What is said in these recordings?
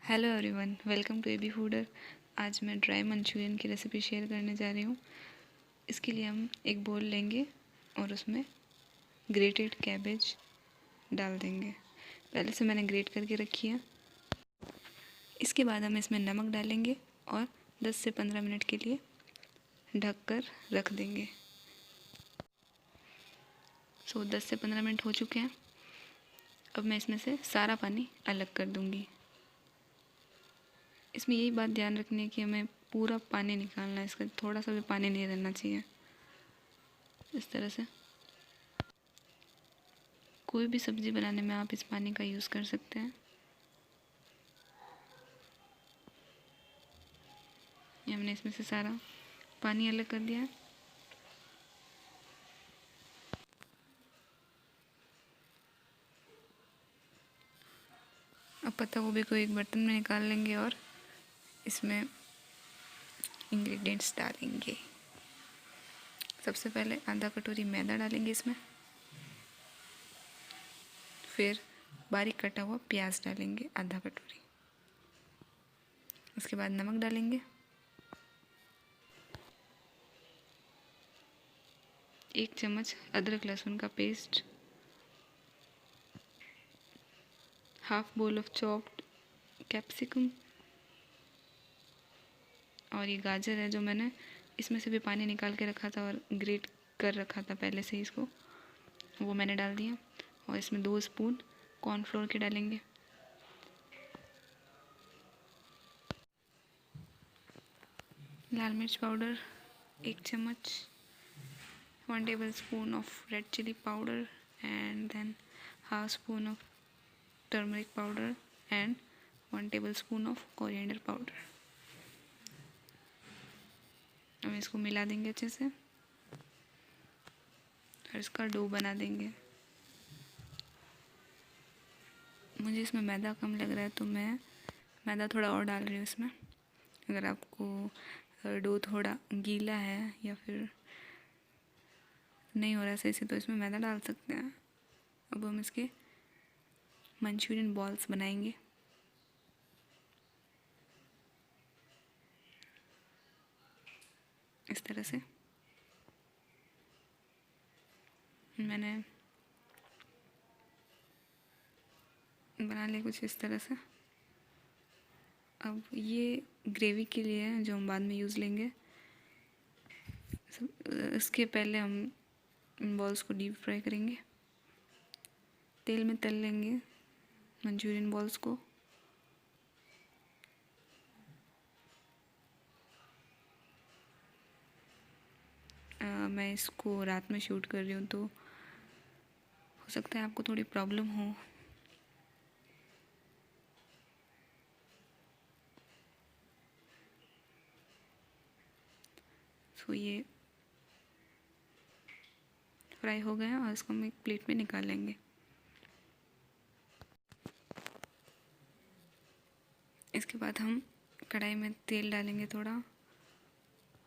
Hello everyone, welcome to AB fooder. आज मैं dry Manchurian की रेसिपी शेयर करने जा रही हूँ। इसके लिए हम एक बोल लेंगे और उसमें ग्रेटेड कैबेज डाल देंगे। पहले से मैंने ग्रेट करके रखी है। इसके बाद हम इसमें नमक डालेंगे और 10 से 15 मिनट के लिए ढक कर रख देंगे। 10 से 15 मिनट हो चुके हैं। अब मैं इसमें से सारा पानी अलग कर दूँगी। इसमें यही बात ध्यान रखनी है कि हमें पूरा पानी निकालना है, इसका थोड़ा सा भी पानी नहीं रहना चाहिए। इस तरह से कोई भी सब्ज़ी बनाने में आप इस पानी का यूज़ कर सकते हैं। ये हमने इसमें से सारा पानी अलग कर दिया है। अब पत्ता गोभी को एक बर्तन में निकाल लेंगे और इसमें इंग्रेडिएंट्स डालेंगे। सबसे पहले आधा कटोरी मैदा डालेंगे इसमें, फिर बारीक कटा हुआ प्याज डालेंगे आधा कटोरी। उसके बाद नमक डालेंगे, 1 चम्मच अदरक लहसुन का paste, half bowl of chopped capsicum, और ये गाजर है जो मैंने इसमें से भी पानी निकाल के रखा था और ग्रेट कर रखा था पहले से इसको, वो मैंने डाल दिया। और इसमें 2 स्पून कॉर्नफ्लोर के डालेंगे। लाल मिर्च पाउडर 1 चम्मच, 1 tablespoon of red chili powder and then half spoon of turmeric powder and 1 tablespoon of coriander powder. अब इसको मिला देंगे अच्छे से और इसका डो बना देंगे। मुझे इसमें मैदा कम लग रहा है तो मैं मैदा थोड़ा और डाल रही हूँ इसमें। अगर आपको डो थोड़ा गीला है या फिर नहीं हो रहा सही से तो इसमें मैदा डाल सकते हैं। अब हम इसके मंचूरियन बॉल्स बनाएंगे। इस तरह से मैंने बना लिया कुछ इस तरह से। अब ये ग्रेवी के लिए है जो हम बाद में यूज़ लेंगे। इसके पहले हम बॉल्स को डीप फ्राई करेंगे, तेल में तल लेंगे मंचूरियन बॉल्स को। मैं इसको रात में शूट कर रही हूँ तो हो सकता है आपको थोड़ी प्रॉब्लम हो। ये फ्राई हो गया और इसको हम एक प्लेट में निकाल लेंगे। इसके बाद हम कढ़ाई में तेल डालेंगे थोड़ा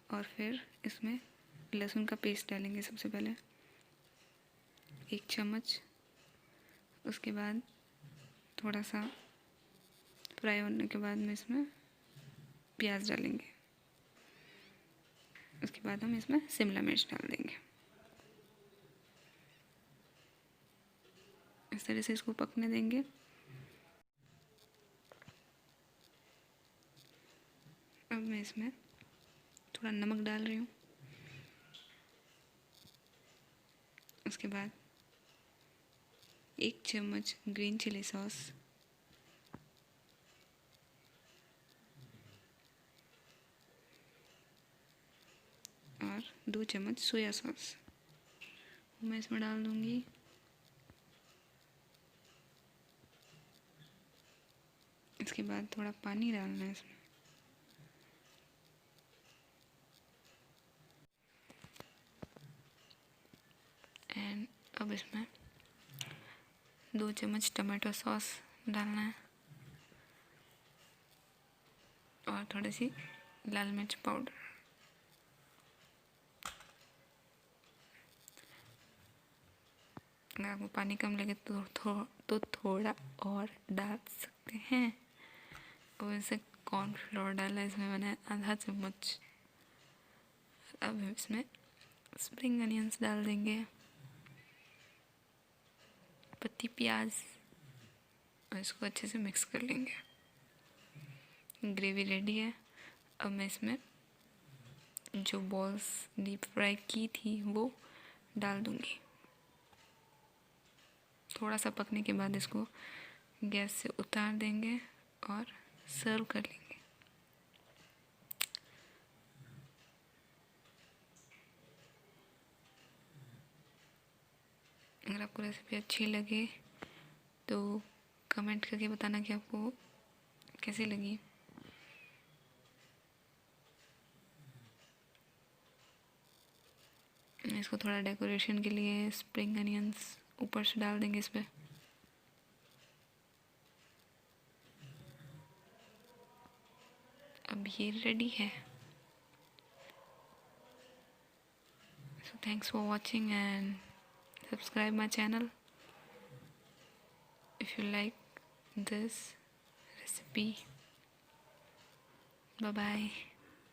और फिर इसमें लहसुन का पेस्ट डालेंगे सबसे पहले 1 चम्मच। उसके बाद थोड़ा सा फ्राई होने के बाद में इसमें प्याज डालेंगे। उसके बाद हम इसमें शिमला मिर्च डाल देंगे। इस तरह से इसको पकने देंगे। अब मैं इसमें थोड़ा नमक डाल रही हूँ। उसके बाद 1 चम्मच ग्रीन चिली सॉस, और 2 चम्मच सोया सॉस मैं इसमें डाल दूँगी। इसके बाद थोड़ा पानी डालना है इसमें। एंड अब इसमें 2 चम्मच टमाटो सॉस डालना है और थोड़ी सी लाल मिर्च पाउडर। अगर आपको पानी कम लगे तो थोड़ा और डाल सकते हैं। और इसे कॉर्नफ्लोर डाला, इसमें मैंने आधा चम्मच। अब इसमें स्प्रिंग अनियंस डाल देंगे, पत्ती प्याज, और इसको अच्छे से मिक्स कर लेंगे। ग्रेवी रेडी है। अब मैं इसमें जो बॉल्स डीप फ्राई की थी वो डाल दूँगी। थोड़ा सा पकने के बाद इसको गैस से उतार देंगे और सर्व कर लेंगे। अगर आपको रेसिपी अच्छी लगे तो कमेंट करके बताना कि आपको कैसी लगी। इसको थोड़ा डेकोरेशन के लिए स्प्रिंग अनियंस ऊपर से डाल देंगे इस पर। अब ये रेडी है। So thanks for watching and subscribe my channel if you like this recipe. Bye bye.